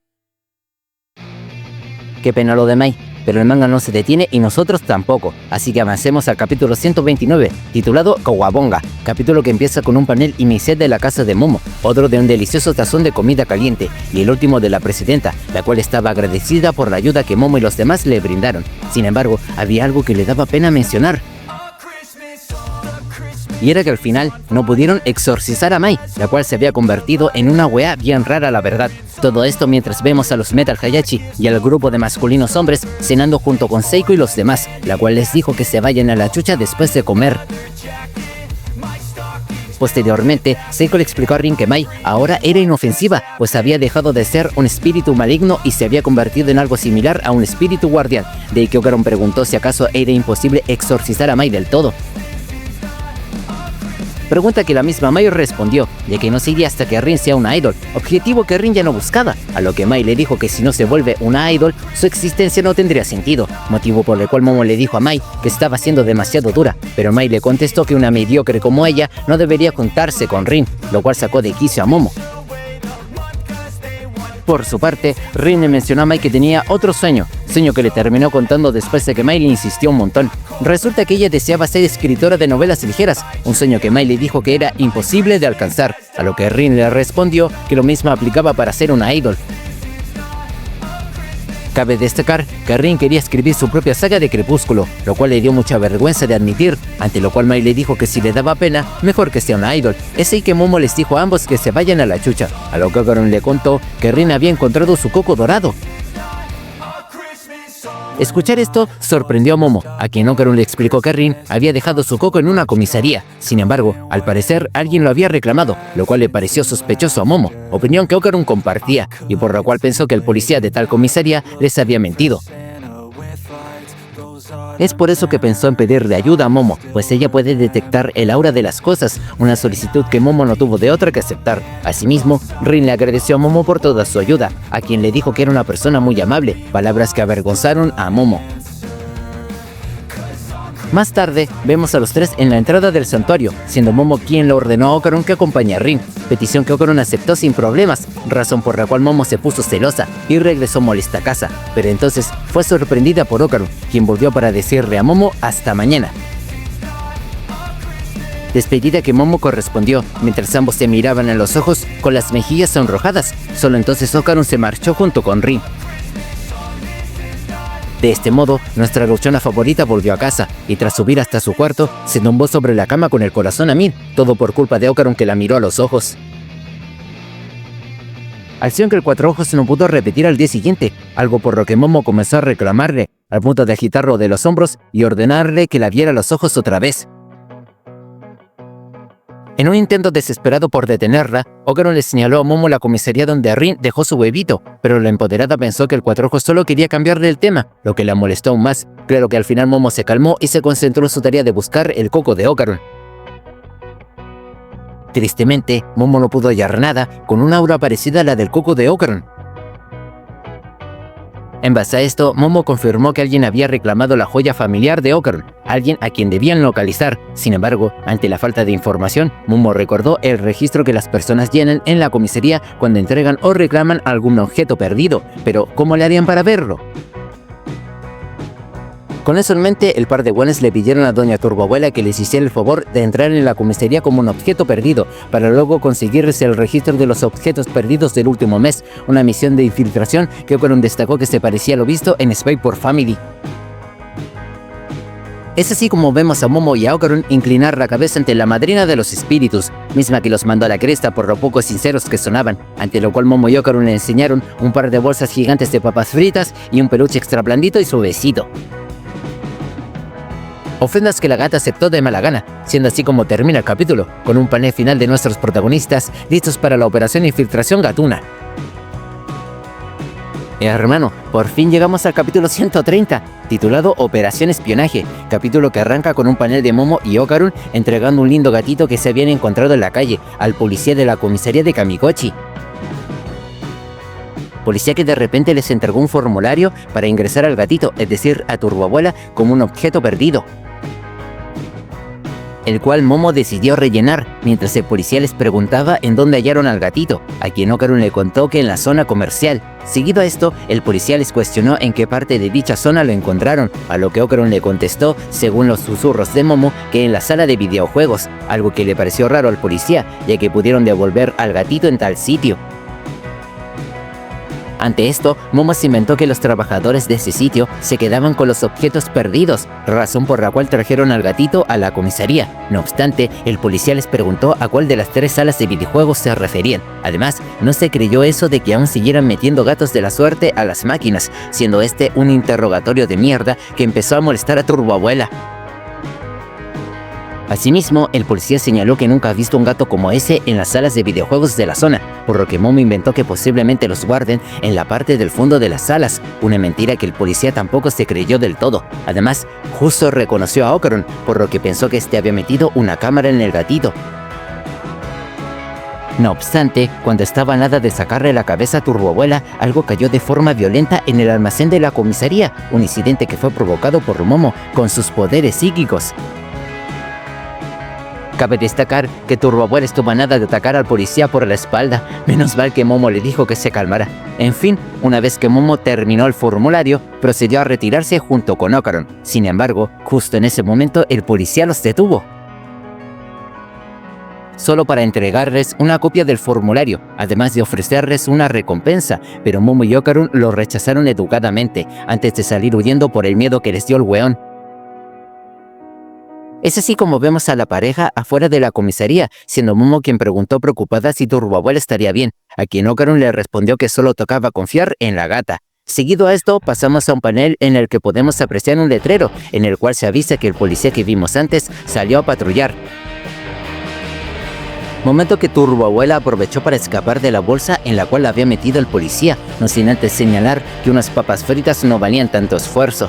Qué pena lo de Mai, pero el manga no se detiene y nosotros tampoco, así que avancemos al capítulo 129, titulado Kawabonga, capítulo que empieza con un panel inicial de la casa de Momo, otro de un delicioso tazón de comida caliente, y el último de la presidenta, la cual estaba agradecida por la ayuda que Momo y los demás le brindaron. Sin embargo, había algo que le daba pena mencionar. Y era que al final no pudieron exorcizar a Mai, la cual se había convertido en una wea bien rara, la verdad. Todo esto mientras vemos a los Metal Hayachi y al grupo de masculinos hombres cenando junto con Seiko y los demás, la cual les dijo que se vayan a la chucha después de comer. Posteriormente, Seiko le explicó a Rin que Mai ahora era inofensiva, pues había dejado de ser un espíritu maligno y se había convertido en algo similar a un espíritu guardián, de ahí que Ocaron preguntó si acaso era imposible exorcizar a Mai del todo. Pregunta que la misma Mai respondió, de que no se iría hasta que Rin sea una idol, objetivo que Rin ya no buscaba, a lo que Mai le dijo que si no se vuelve una idol, su existencia no tendría sentido, motivo por el cual Momo le dijo a Mai que estaba siendo demasiado dura, pero Mai le contestó que una mediocre como ella no debería juntarse con Rin, lo cual sacó de quicio a Momo. Por su parte, Rin le mencionó a Mai que tenía otro sueño que le terminó contando después de que Mai le insistió un montón. Resulta que ella deseaba ser escritora de novelas ligeras, un sueño que Mai le dijo que era imposible de alcanzar, a lo que Rin le respondió que lo mismo aplicaba para ser una idol. Cabe destacar que Rin quería escribir su propia saga de Crepúsculo, lo cual le dio mucha vergüenza de admitir, ante lo cual Mai le dijo que si le daba pena, mejor que sea una idol. Es ahí que Momo les dijo a ambos que se vayan a la chucha, a lo que Ocaron le contó que Rin había encontrado su coco dorado. Escuchar esto sorprendió a Momo, a quien Ocaron le explicó que Rin había dejado su coco en una comisaría. Sin embargo, al parecer alguien lo había reclamado, lo cual le pareció sospechoso a Momo, opinión que Ocaron compartía, y por la cual pensó que el policía de tal comisaría les había mentido. Es por eso que pensó en pedirle ayuda a Momo, pues ella puede detectar el aura de las cosas, una solicitud que Momo no tuvo de otra que aceptar. Asimismo, Rin le agradeció a Momo por toda su ayuda, a quien le dijo que era una persona muy amable, palabras que avergonzaron a Momo. Más tarde, vemos a los tres en la entrada del santuario, siendo Momo quien le ordenó a Ocaron que acompañe a Rin, petición que Ocaron aceptó sin problemas, razón por la cual Momo se puso celosa y regresó molesta a casa, pero entonces fue sorprendida por Ocaron, quien volvió para decirle a Momo hasta mañana. Despedida que Momo correspondió, mientras ambos se miraban a los ojos con las mejillas sonrojadas, solo entonces Ocaron se marchó junto con Rin. De este modo, nuestra luchona favorita volvió a casa, y tras subir hasta su cuarto, se tumbó sobre la cama con el corazón a 1000, todo por culpa de Ocaron que la miró a los ojos. Acción que el Cuatro Ojos no pudo repetir al día siguiente, algo por lo que Momo comenzó a reclamarle, al punto de agitarlo de los hombros y ordenarle que la viera a los ojos otra vez. En un intento desesperado por detenerla, Ocaron le señaló a Momo la comisaría donde Rin dejó su huevito, pero la empoderada pensó que el Cuatro Ojos solo quería cambiarle el tema, lo que la molestó aún más. Claro que al final Momo se calmó y se concentró en su tarea de buscar el coco de Ocaron. Tristemente, Momo no pudo hallar nada con una aura parecida a la del coco de Ocaron. En base a esto, Momo confirmó que alguien había reclamado la joya familiar de Ocaron, alguien a quien debían localizar. Sin embargo, ante la falta de información, Momo recordó el registro que las personas llenan en la comisaría cuando entregan o reclaman algún objeto perdido, pero ¿cómo le harían para verlo? Con eso en mente, el par de buenos le pidieron a Doña Turboabuela que les hiciera el favor de entrar en la comisaría como un objeto perdido, para luego conseguirse el registro de los objetos perdidos del último mes, una misión de infiltración que Ocaron destacó que se parecía a lo visto en Spy por Family. Es así como vemos a Momo y a Okarun inclinar la cabeza ante la madrina de los espíritus, misma que los mandó a la cresta por lo poco sinceros que sonaban, ante lo cual Momo y Okarun le enseñaron un par de bolsas gigantes de papas fritas y un peluche extra blandito y suavecito. Ofrendas que la gata aceptó de mala gana, siendo así como termina el capítulo, con un panel final de nuestros protagonistas listos para la operación Infiltración Gatuna. Hermano, por fin llegamos al capítulo 130, titulado Operación Espionaje, capítulo que arranca con un panel de Momo y Okarun entregando un lindo gatito que se habían encontrado en la calle al policía de la comisaría de Kamikochi. Policía que de repente les entregó un formulario para ingresar al gatito, es decir, a Turboabuela, como un objeto perdido, el cual Momo decidió rellenar, mientras el policía les preguntaba en dónde hallaron al gatito, a quien Okarun le contó que en la zona comercial. Seguido a esto, el policía les cuestionó en qué parte de dicha zona lo encontraron, a lo que Okarun le contestó, según los susurros de Momo, que en la sala de videojuegos, algo que le pareció raro al policía, ya que pudieron devolver al gatito en tal sitio. Ante esto, Momo se inventó que los trabajadores de ese sitio se quedaban con los objetos perdidos, razón por la cual trajeron al gatito a la comisaría. No obstante, el policía les preguntó a cuál de las 3 salas de videojuegos se referían. Además, no se creyó eso de que aún siguieran metiendo gatos de la suerte a las máquinas, siendo este un interrogatorio de mierda que empezó a molestar a Turboabuela. Asimismo, el policía señaló que nunca ha visto un gato como ese en las salas de videojuegos de la zona, por lo que Momo inventó que posiblemente los guarden en la parte del fondo de las salas, una mentira que el policía tampoco se creyó del todo. Además, justo reconoció a Okarun, por lo que pensó que este había metido una cámara en el gatito. No obstante, cuando estaba a nada de sacarle la cabeza a Turboabuela, algo cayó de forma violenta en el almacén de la comisaría, un incidente que fue provocado por Momo con sus poderes psíquicos. Cabe destacar que Turboabuela estuvo a nada de atacar al policía por la espalda, menos mal que Momo le dijo que se calmara. En fin, una vez que Momo terminó el formulario, procedió a retirarse junto con Okarun. Sin embargo, justo en ese momento el policía los detuvo, solo para entregarles una copia del formulario, además de ofrecerles una recompensa, pero Momo y Okarun lo rechazaron educadamente, antes de salir huyendo por el miedo que les dio el weón. Es así como vemos a la pareja afuera de la comisaría, siendo Momo quien preguntó preocupada si Turboabuela estaría bien, a quien Okarun le respondió que solo tocaba confiar en la gata. Seguido a esto, pasamos a un panel en el que podemos apreciar un letrero, en el cual se avisa que el policía que vimos antes salió a patrullar. Momento que Turboabuela aprovechó para escapar de la bolsa en la cual la había metido el policía, no sin antes señalar que unas papas fritas no valían tanto esfuerzo.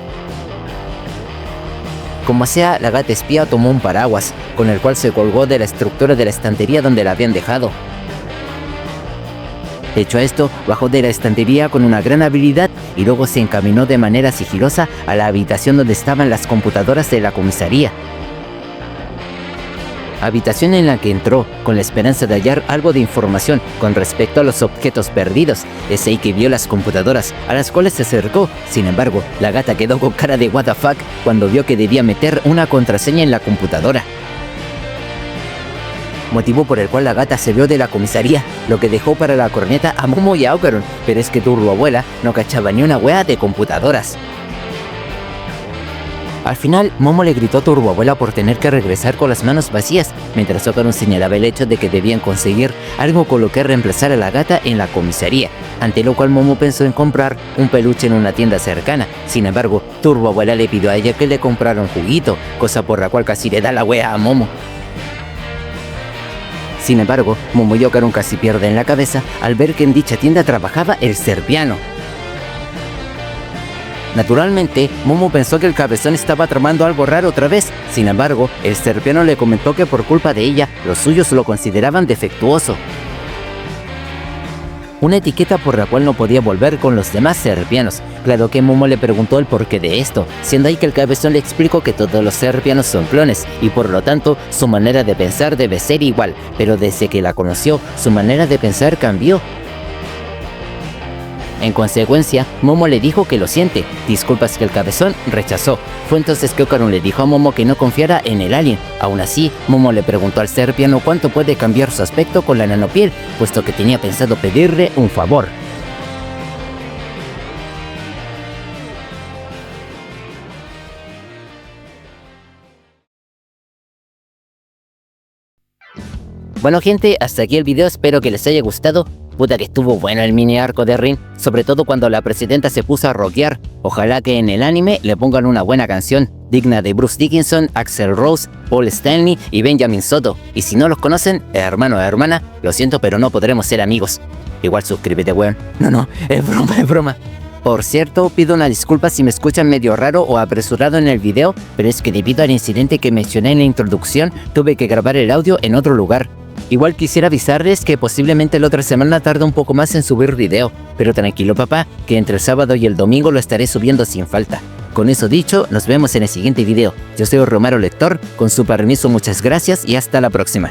Como sea, la gata espía tomó un paraguas, con el cual se colgó de la estructura de la estantería donde la habían dejado. Hecho esto, bajó de la estantería con una gran habilidad y luego se encaminó de manera sigilosa a la habitación donde estaban las computadoras de la comisaría. Habitación en la que entró con la esperanza de hallar algo de información con respecto a los objetos perdidos. Es ahí que vio las computadoras, a las cuales se acercó. Sin embargo, la gata quedó con cara de what the fuck cuando vio que debía meter una contraseña en la computadora, motivo por el cual la gata se vio de la comisaría, lo que dejó para la corneta a Momo y a Okarun, pero es que Turboabuela no cachaba ni una wea de computadoras. Al final, Momo le gritó a Turboabuela por tener que regresar con las manos vacías, mientras Okarun señalaba el hecho de que debían conseguir algo con lo que reemplazar a la gata en la comisaría, ante lo cual Momo pensó en comprar un peluche en una tienda cercana. Sin embargo, Turboabuela le pidió a ella que le comprara un juguito, cosa por la cual casi le da la wea a Momo. Sin embargo, Momo y Okarun casi pierden la cabeza al ver que en dicha tienda trabajaba el serpiano. Naturalmente, Momo pensó que el cabezón estaba tramando algo raro otra vez. Sin embargo, el serpiano le comentó que por culpa de ella, los suyos lo consideraban defectuoso, una etiqueta por la cual no podía volver con los demás serpianos. Claro que Momo le preguntó el porqué de esto, siendo ahí que el cabezón le explicó que todos los serpianos son clones y por lo tanto su manera de pensar debe ser igual, pero desde que la conoció, su manera de pensar cambió. En consecuencia, Momo le dijo que lo siente, disculpas que el cabezón rechazó. Fue entonces que Okarun le dijo a Momo que no confiara en el alien. Aún así, Momo le preguntó al serpiano cuánto puede cambiar su aspecto con la nanopiel, puesto que tenía pensado pedirle un favor. Bueno gente, hasta aquí el video, espero que les haya gustado. Puta que estuvo bueno el mini arco de Rin, sobre todo cuando la presidenta se puso a rockear. Ojalá que en el anime le pongan una buena canción, digna de Bruce Dickinson, Axl Rose, Paul Stanley y Benjamin Soto. Y si no los conocen, hermano o hermana, lo siento pero no podremos ser amigos. Igual suscríbete, weón. No, es broma, es broma. Por cierto, pido una disculpa si me escuchan medio raro o apresurado en el video, pero es que debido al incidente que mencioné en la introducción, tuve que grabar el audio en otro lugar. Igual quisiera avisarles que posiblemente la otra semana tarde un poco más en subir video, pero tranquilo papá, que entre el sábado y el domingo lo estaré subiendo sin falta. Con eso dicho, nos vemos en el siguiente video. Yo soy Romaro Lector, con su permiso muchas gracias y hasta la próxima.